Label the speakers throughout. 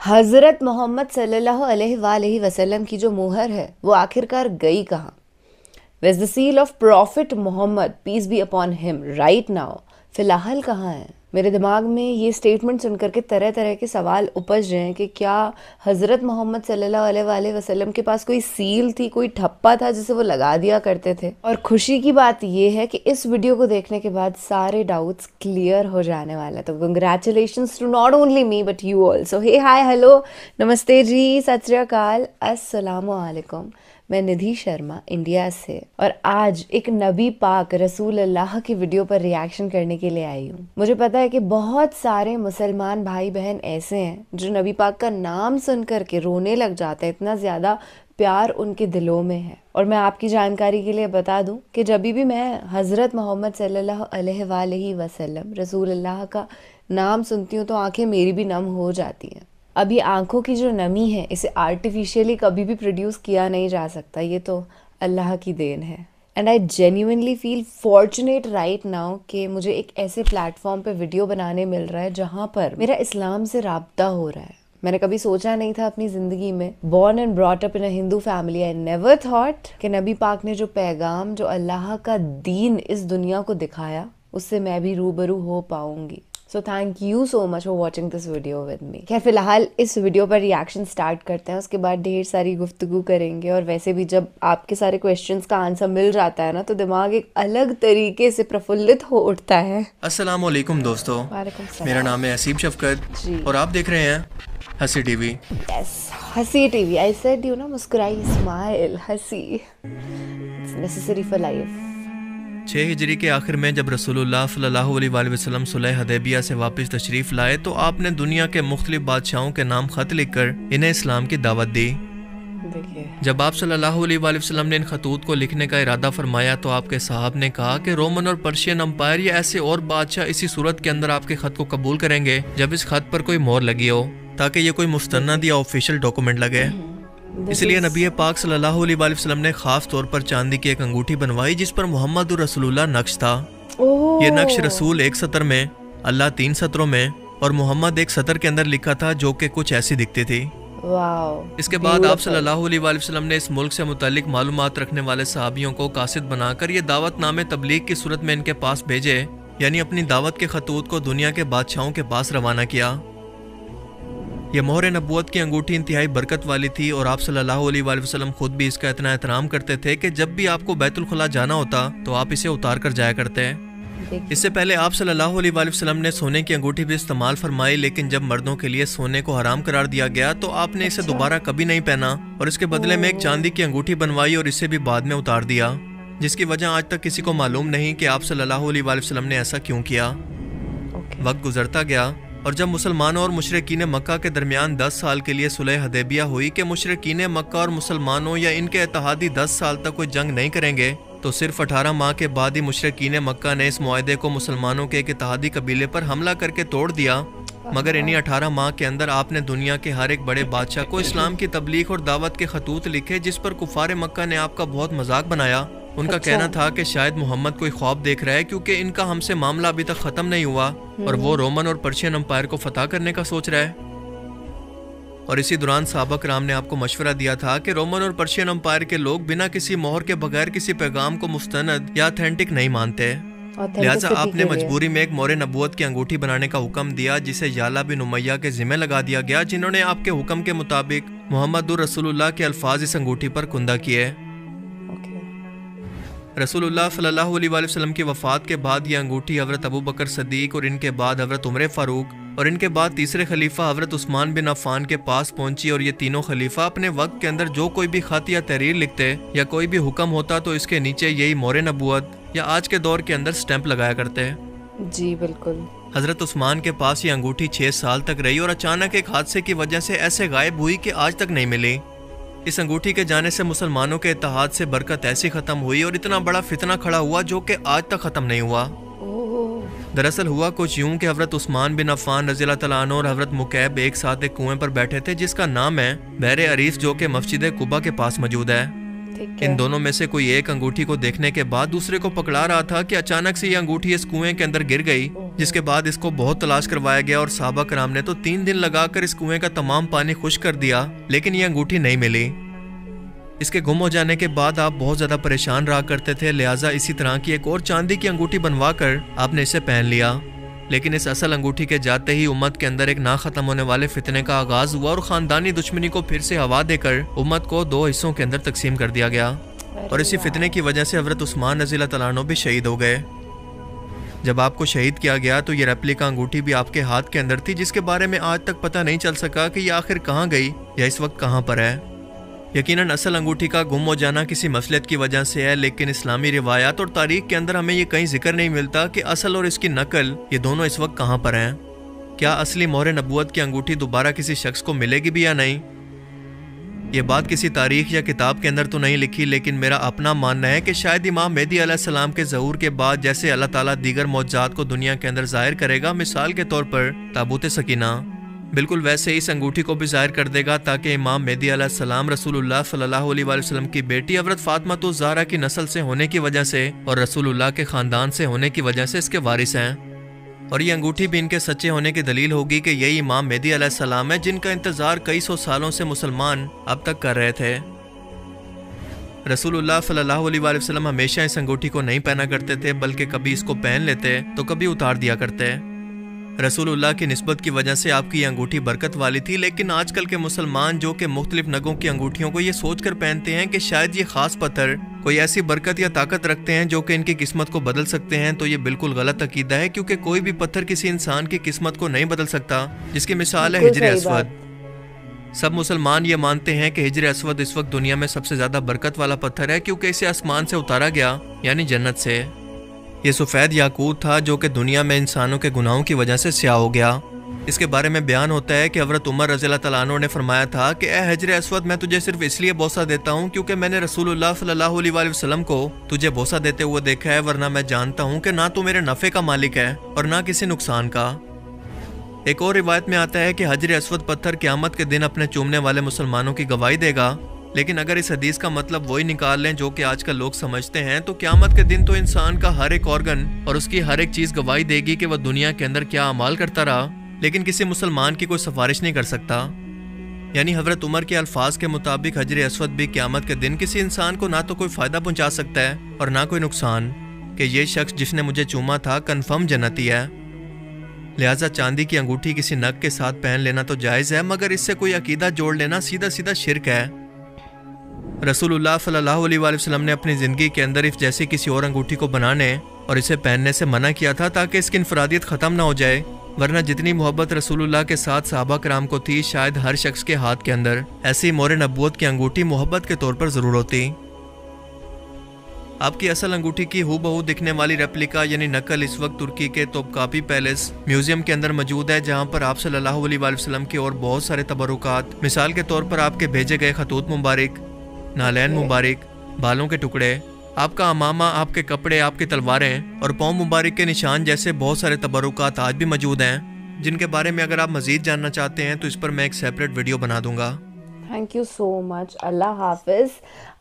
Speaker 1: हज़रत मोहम्मद सल्लल्लाहु अलैहि वसल्लम की जो मुहर है वो आखिरकार गई कहाँ? Where's the seal of Prophet Muhammad, peace be upon him, right now? फिलहाल कहाँ है? मेरे दिमाग में ये स्टेटमेंट सुनकर के तरह तरह के सवाल उपज रहे हैं कि क्या हज़रत मोहम्मद सल्लल्लाहु अलैहि वसल्लम के पास कोई सील थी, कोई ठप्पा था जिसे वो लगा दिया करते थे। और खुशी की बात ये है कि इस वीडियो को देखने के बाद सारे डाउट्स क्लियर हो जाने वाले हैं। तो congratulations to not only me but you also. Hey hi hello नमस्ते जी, सत श्री अकाल, अस्सलामु अलैकुम। मैं निधि शर्मा इंडिया से और आज एक नबी पाक रसूल अल्लाह की वीडियो पर रिएक्शन करने के लिए आई हूँ। मुझे पता है कि बहुत सारे मुसलमान भाई बहन ऐसे हैं जो नबी पाक का नाम सुन करके रोने लग जाते हैं, इतना ज़्यादा प्यार उनके दिलों में है। और मैं आपकी जानकारी के लिए बता दूं कि जब भी मैं हज़रत मोहम्मद सल्लल्लाहु अलैहि वसल्लम रसूल अल्लाह का नाम सुनती हूँ तो आंखें मेरी भी नम हो जाती हैं। अब ये आँखों की जो नमी है इसे आर्टिफिशियली कभी भी प्रोड्यूस किया नहीं जा सकता, ये तो अल्लाह की देन है। And I genuinely feel fortunate right now कि मुझे एक ऐसे प्लेटफॉर्म पे वीडियो बनाने मिल रहा है जहाँ पर मेरा इस्लाम से राब्ता हो रहा है। मैंने कभी सोचा नहीं था अपनी ज़िंदगी में, born and brought up in a Hindu family, I never thought कि नबी पाक ने जो पैगाम, जो अल्लाह का दीन इस दुनिया को दिखाया उससे मैं भी रूबरू हो पाऊंगी। So thank you so much for watching this video with me. खैर फिलहाल इस वीडियो पर रिएक्शन स्टार्ट करते हैं, उसके बाद ढेर सारी गुफ्तगू करेंगे। और वैसे भी जब आपके सारे क्वेश्चंस का आंसर मिल जाता है ना तो दिमाग एक अलग तरीके से प्रफुल्लित हो उठता है।
Speaker 2: अस्सलाम वालेकुम दोस्तों, मेरा नाम है हसीब शफकत और आप देख रहे हैं हसी टीवी।
Speaker 1: यस, हसी टीवी। आई सेड यू ना, मुस्कुराई, स्माइल, हंसी, इट्स नेसेसरी फॉर लाइफ।
Speaker 2: 6 हिजरी के आखिर में जब रसूलुल्लाह सल्लल्लाहु अलैहि वसल्लम सुलह हदैबिया से वापस तशरीफ लाए तो आपने दुनिया के मुख्तलिफ बादशाहों के नाम खत लिखकर इन्हें इस्लाम की दावत दी। जब आप सल्लल्लाहु अलैहि वसल्लम ने इन खतूत को लिखने का इरादा फरमाया तो आपके साहब ने कहा कि रोमन और पर्शियन अम्पायर या ऐसे और बादशाह इसी सूरत के अंदर आपके खत को कबूल करेंगे जब इस खत पर कोई मोहर लगी हो, ताकि ये कोई मुस्तनद या ऑफिशियल डॉक्यूमेंट लगे। इसलिए नबी पाक सल्लल्लाहु अलैहि वसल्लम ने खास तौर पर चांदी की एक अंगूठी बनवाई जिस पर मोहम्मद रसूलुल्लाह नक्श था। ये नक्श रसूल एक सतर में, अल्लाह 3 सतरों में और मोहम्मद एक सतर के अंदर लिखा था, जो कि कुछ ऐसी दिखती थी। इसके बाद आप सल्लल्लाहु अलैहि वसल्लम ने इस मुल्क से मुतालिक मालूमात रखने वाले सहाबियों को कासिद बनाकर ये दावतनामे तबलीग की सूरत में इनके पास भेजे, यानी अपनी दावत के खतूत को दुनिया के बादशाहों के पास रवाना किया। यह मोहर नबूवत की अंगूठी इंतहाई बरकत वाली थी और आप सल्लल्लाहु अलैहि वसल्लम खुद भी इसका इतना एहतराम करते थे कि जब भी आपको बैतुल खुला जाना होता तो आप इसे उतार कर जाया करते हैं। इससे पहले आप सल्लल्लाहु अलैहि वसल्लम ने सोने की अंगूठी भी इस्तेमाल फरमाई, लेकिन जब मर्दों के लिए सोने को हराम करार दिया गया तो आपने इसे दोबारा कभी नहीं पहना और इसके बदले में एक चांदी की अंगूठी बनवाई और इसे भी बाद में उतार दिया, जिसकी वजह आज तक किसी को मालूम नहीं कि आप सल्लल्लाहु अलैहि वसल्लम ने ऐसा क्यों किया। वक्त गुजरता गया और जब मुसलमानों और मुशरिकीन मक्का के दरमियान 10 साल के लिए सुलह हदैबिया हुई कि मुशरिकीन मक्का और मुसलमानों या इनके इत्तेहादी 10 साल तक कोई जंग नहीं करेंगे, तो सिर्फ 18 माह के बाद ही मुशरिकीन मक्का ने इस मुआहदे को मुसलमानों के एक इत्तेहादी कबीले पर हमला करके तोड़ दिया। मगर इन्हीं 18 माह के अंदर आपने दुनिया के हर एक बड़े बादशाह को इस्लाम की तबलीग और दावत के खतूत लिखे, जिस पर कुफार मक्का ने आपका बहुत मजाक बनाया। उनका कहना था कि शायद मोहम्मद कोई ख्वाब देख रहा है क्योंकि इनका हमसे मामला अभी तक खत्म नहीं हुआ और वो रोमन और पर्शियन अम्पायर को फतह करने का सोच रहा है। और इसी दौरान सहाबा कराम ने आपको मशवरा दिया था कि रोमन और पर्शियन अम्पायर के लोग बिना किसी मोहर के बगैर किसी पैगाम को मुस्तनद या ऑथेंटिक नहीं मानते। लिहाजा आपने मजबूरी में एक मोहर नबूवत की अंगूठी बनाने का हुक्म दिया, जिसे याला बिन उमैया के जिम्मे लगा दिया गया, जिन्होंने आपके हुक्म के मुताबिक मोहम्मद रसूलुल्लाह के अल्फाज इस अंगूठी पर कुंदा किए। रसूलुल्लाह सल्लल्लाहु अलैहि वसल्लम की वफ़ात के बाद यह अंगूठी हज़रत अबू बकर सदीक और इनके बाद हज़रत उमर फ़ारूक और इनके बाद तीसरे खलीफा हज़रत उस्मान बिन अफ़ान के पास पहुंची और ये तीनों खलीफा अपने वक्त के अंदर जो कोई भी खत या तहरीर लिखते या कोई भी हुक्म होता तो इसके नीचे यही मोहर नबूवत या आज के दौर के अंदर स्टैंप लगाया करते हैं।
Speaker 1: जी बिल्कुल।
Speaker 2: हज़रत उस्मान के पास ये अंगूठी 6 साल तक रही और अचानक एक हादसे की वजह से ऐसे गायब हुई कि आज तक नहीं मिली। इस अंगूठी के जाने से मुसलमानों के इत्तेहाद से बरकत ऐसी खत्म हुई और इतना बड़ा फितना खड़ा हुआ जो कि आज तक खत्म नहीं हुआ। दरअसल हुआ कुछ यूं कि हज़रत उस्मान बिन अफ़ान रज़ी अल्लाह तआला अन्हु और हज़रत मुकैब एक साथ एक कुएं पर बैठे थे जिसका नाम है बहर अरीफ, जो कि मस्जिद कुबा के पास मौजूद है। इन दोनों में से कोई एक अंगूठी को देखने के बाद दूसरे को पकड़ा रहा था कि अचानक से ये अंगूठी इस कुएं के अंदर गिर गई, जिसके बाद इसको बहुत तलाश करवाया गया और साहबा कराम ने तो 3 दिन लगाकर इस कुएं का तमाम पानी खुश्क कर दिया, लेकिन ये अंगूठी नहीं मिली। इसके गुम हो जाने के बाद आप बहुत ज्यादा परेशान रहा करते थे, लिहाजा इसी तरह की एक और चांदी की अंगूठी बनवा कर आपने इसे पहन लिया। लेकिन इस असल अंगूठी के जाते ही उम्मत के अंदर एक ना खत्म होने वाले फितने का आगाज हुआ और खानदानी दुश्मनी को फिर से हवा देकर उम्मत को 2 हिस्सों के अंदर तकसीम कर दिया गया। और इसी फितने की वजह से हज़रत उस्मान रज़ी अल्लाह तआला अन्हु भी शहीद हो गए। जब आपको शहीद किया गया तो ये रेप्लिका अंगूठी भी आपके हाथ के अंदर थी, जिसके बारे में आज तक पता नहीं चल सका कि ये आखिर कहाँ गई या इस वक्त कहाँ पर है। यकीनन असल अंगूठी का गुम हो जाना किसी मसलहत की वजह से है, लेकिन इस्लामी रिवायात और तारीख के अंदर हमें ये कहीं जिक्र नहीं मिलता कि असल और इसकी नकल ये दोनों इस वक्त कहाँ पर हैं। क्या असली मोहर नबूवत की अंगूठी दोबारा किसी शख्स को मिलेगी भी या नहीं, ये बात किसी तारीख या किताब के अंदर तो नहीं लिखी, लेकिन मेरा अपना मानना है कि शायद इमाम मेहदी अलैहिस्सलाम के ज़हूर के बाद जैसे अल्लाह ताला दीगर मौजज़ात को दुनिया के अंदर ज़ाहिर करेगा, मिसाल के तौर पर ताबूत सकीना, बिल्कुल वैसे ही इस अंगूठी को भी ज़ाहिर कर देगा, ताकि इमाम मेहदी अलैहिस्सलाम रसूलुल्लाह सल्लल्लाहु अलैहि वसल्लम की बेटी हज़रत फातिमा तो ज़हरा की नस्ल से होने की वजह से और रसूलुल्लाह के ख़ानदान से होने की वजह से इसके वारिस हैं। और ये अंगूठी भी इनके सच्चे होने की दलील होगी कि यही इमाम मेहदी अलैहिस्सलाम है, जिनका इंतज़ार कई सौ सालों से मुसलमान अब तक कर रहे थे। रसूलुल्लाह सल्लल्लाहु अलैहि वसल्लम हमेशा इस अंगूठी को नहीं पहना करते थे, बल्कि कभी इसको पहन लेते तो कभी उतार दिया करते। रसूलुल्लाह की निस्बत की वजह से आपकी अंगूठी बरकत वाली थी, लेकिन आजकल के मुसलमान जो कि मुख्तलिफ नगों की अंगूठियों को ये सोच कर पहनते हैं कि शायद ये खास पत्थर कोई ऐसी बरकत या ताकत रखते हैं जो कि इनकी किस्मत को बदल सकते हैं, तो ये बिल्कुल गलत अकीदा है, क्योंकि कोई भी पत्थर किसी इंसान की किस्मत को नहीं बदल सकता, जिसकी मिसाल है हिजर अस्वद। सब मुसलमान ये मानते हैं कि हिजर अस्वद इस वक्त दुनिया में सबसे ज्यादा बरकत वाला पत्थर है, क्योंकि इसे आसमान से उतारा गया, यानी जन्नत से। ये सफ़ेद याकूत था जो कि दुनिया में इंसानों के गुनाहों की वजह से स्याह हो गया। इसके बारे में बयान होता है कि हज़रत उमर रज़ी अल्लाह तआला अन्हु ने फरमाया था कि ए हिजर अस्वद, मैं तुझे सिर्फ इसलिए बोसा देता हूँ क्योंकि मैंने रसूलुल्लाह सल्लल्लाहु अलैहि वसल्लम को तुझे बोसा देते हुए देखा है, वरना मैं जानता हूँ कि ना तो मेरे नफ़े का मालिक है और ना किसी नुकसान का। एक और रिवायत में आता है कि हिजर अस्वद पत्थर क़यामत के दिन अपने चूमने वाले मुसलमानों की गवाही देगा, लेकिन अगर इस हदीस का मतलब वही निकाल लें जो कि आजकल लोग समझते हैं, तो क़यामत के दिन तो इंसान का हर एक ऑर्गन और उसकी हर एक चीज़ गवाही देगी कि वह दुनिया के अंदर क्या अमाल करता रहा, लेकिन किसी मुसलमान की कोई सिफारिश नहीं कर सकता। यानी हज़रत उमर के अल्फाज के मुताबिक हिजर अस्वद भी क़यामत के दिन किसी इंसान को ना तो कोई फ़ायदा पहुँचा सकता है और ना कोई नुकसान, कि ये शख्स जिसने मुझे चूमा था कन्फर्म जन्नती है। लिहाजा चांदी की अंगूठी किसी नग के साथ पहन लेना तो जायज़ है, मगर इससे कोई अकीदा जोड़ लेना सीधा सीधा शिरक है। रसूलुल्लाह सल्लल्लाहु अलैहि वसल्लम ने अपनी ज़िंदगी के अंदर इस जैसी किसी और अंगूठी को बनाने और इसे पहनने से मना किया था, ताकि इसकी इनफरादियत ख़त्म ना हो जाए, वरना जितनी मोहब्बत रसूलुल्लाह के साथ सहाबा कराम को थी, शायद हर शख्स के हाथ के अंदर ऐसी मोहर नबूवत की अंगूठी मोहब्बत के तौर पर ज़रूर होती। आपकी असल अंगूठी की हूबहू दिखने वाली रेप्लिका यानी नकल इस वक्त तुर्की के तोपकापी पैलेस म्यूजियम के अंदर मौजूद है, जहां पर आप सल्लल्लाहु अलैहि वसल्लम के और बहुत सारे तबरुकात, मिसाल के तौर पर आपके भेजे गए खतूत मुबारक, नालैन मुबारक, बालों के टुकड़े, आपका अमामा, आपके कपड़े, आपकी तलवारें और पाँव मुबारक के निशान जैसे बहुत सारे तबरुकात आज भी मौजूद हैं, जिनके बारे में अगर आप मज़ीद जानना चाहते हैं तो इस पर मैं एक सेपरेट वीडियो बना दूंगा।
Speaker 1: Thank you so much. अल्लाह हाफिज़,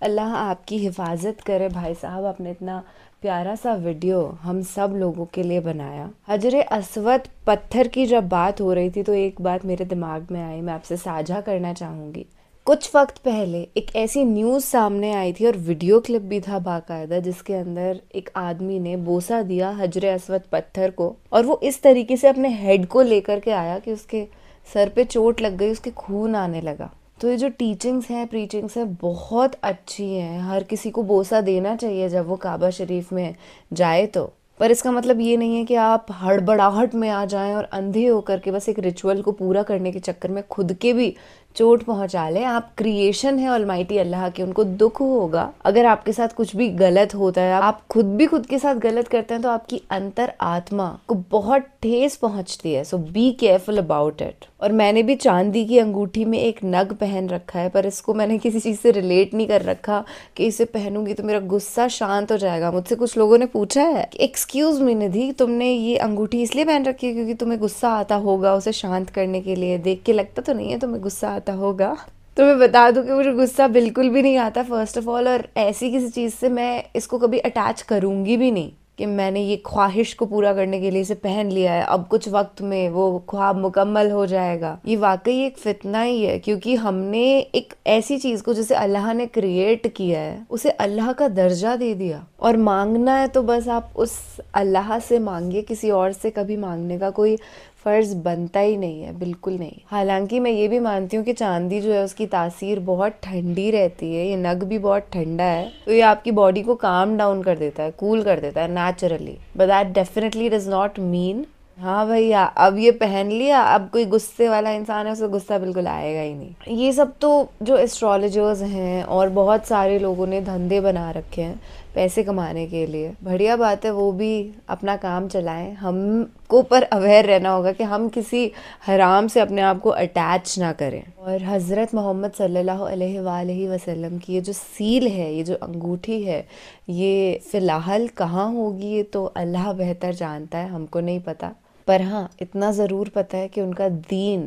Speaker 1: अल्लाह आपकी हिफाजत करे भाई साहब। आपने इतना प्यारा सा वीडियो हम सब लोगों के लिए बनाया। हजर अस्वद पत्थर की जब बात हो रही थी तो एक बात मेरे दिमाग में आई, मैं आपसे साझा करना चाहूँगी। कुछ वक्त पहले एक ऐसी न्यूज़ सामने आई थी और वीडियो क्लिप भी था बाकायदा, जिसके अंदर एक आदमी ने बोसा दिया हजर अस्वद पत्थर को, और वो इस तरीके से अपने हेड को लेकर के आया कि उसके सर पे चोट लग गई, उसके खून आने लगा। तो ये जो टीचिंग्स हैं, प्रीचिंग्स हैं, बहुत अच्छी हैं। हर किसी को बोसा देना चाहिए जब वो काबा शरीफ में जाए तो, पर इसका मतलब ये नहीं है कि आप हड़बड़ाहट में आ जाएं और अंधे होकर के बस एक रिचुअल को पूरा करने के चक्कर में खुद के भी चोट पहुंचा लें। आप क्रिएशन है ऑलमाइटी अल्लाह के, उनको दुख होगा अगर आपके साथ कुछ भी गलत होता है। आप खुद भी खुद के साथ गलत करते हैं तो आपकी अंतर आत्मा को बहुत ठेस पहुंचती है। सो बी केयरफुल अबाउट इट। और मैंने भी चांदी की अंगूठी में एक नग पहन रखा है, पर इसको मैंने किसी चीज़ से रिलेट नहीं कर रखा कि इसे पहनूंगी तो मेरा गुस्सा शांत हो जाएगा। मुझसे कुछ लोगों ने पूछा है कि एक्सक्यूज़ मी निधि, तुमने ये अंगूठी इसलिए पहन रखी है क्योंकि तुम्हें गुस्सा आता होगा, उसे शांत करने के लिए? देख के लगता तो नहीं है तुम्हें गुस्सा आता होगा। तो मैं बता दूं कि मुझे गुस्सा बिल्कुल भी नहीं आता फर्स्ट ऑफ ऑल, और ऐसी किसी चीज़ से मैं इसको कभी अटैच करूँगी भी नहीं कि मैंने ये ख्वाहिश को पूरा करने के लिए इसे पहन लिया है, अब कुछ वक्त में वो ख्वाब मुकम्मल हो जाएगा। ये वाकई एक फितना ही है, क्योंकि हमने एक ऐसी चीज़ को जिसे अल्लाह ने क्रिएट किया है उसे अल्लाह का दर्जा दे दिया, और मांगना है तो बस आप उस अल्लाह से मांगिए, किसी और से कभी मांगने का कोई फ़र्ज़ बनता ही नहीं है, बिल्कुल नहीं। हालांकि मैं ये भी मानती हूँ कि चांदी जो है उसकी तासीर बहुत ठंडी रहती है, ये नग भी बहुत ठंडा है, तो ये आपकी बॉडी को काम डाउन कर देता है, कूल कर देता है naturally, but that definitely does not mean हाँ भैया अब ये पहन लिया, अब कोई गुस्से वाला इंसान है उसे गुस्सा बिल्कुल आएगा ही नहीं। ये सब तो जो एस्ट्रोलॉजर्स हैं और बहुत सारे लोगों ने धंधे बना रखे हैं पैसे कमाने के लिए, बढ़िया बात है, वो भी अपना काम चलाएं। हमको पर अवेयर रहना होगा कि हम किसी हराम से अपने आप को अटैच ना करें। और हज़रत मोहम्मद सल्लल्लाहु अलैहि वसल्लम की ये जो सील है, ये जो अंगूठी है, ये फ़िलहाल कहाँ होगी ये तो अल्लाह बेहतर जानता है, हमको नहीं पता। पर हाँ इतना ज़रूर पता है कि उनका दीन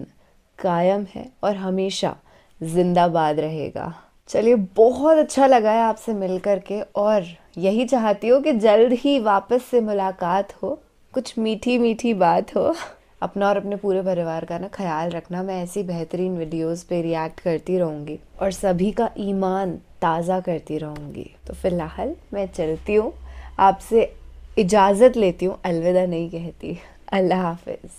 Speaker 1: कायम है और हमेशा जिंदाबाद रहेगा। चलिए, बहुत अच्छा लगा है आपसे मिल कर के, और यही चाहती हूँ कि जल्द ही वापस से मुलाकात हो, कुछ मीठी मीठी बात हो। अपना और अपने पूरे परिवार का ना ख्याल रखना। मैं ऐसी बेहतरीन वीडियोस पे रिएक्ट करती रहूँगी और सभी का ईमान ताज़ा करती रहूँगी। तो फिलहाल मैं चलती हूँ, आपसे इजाज़त लेती हूँ, अलविदा नहीं कहती। अल्लाह हाफिज़।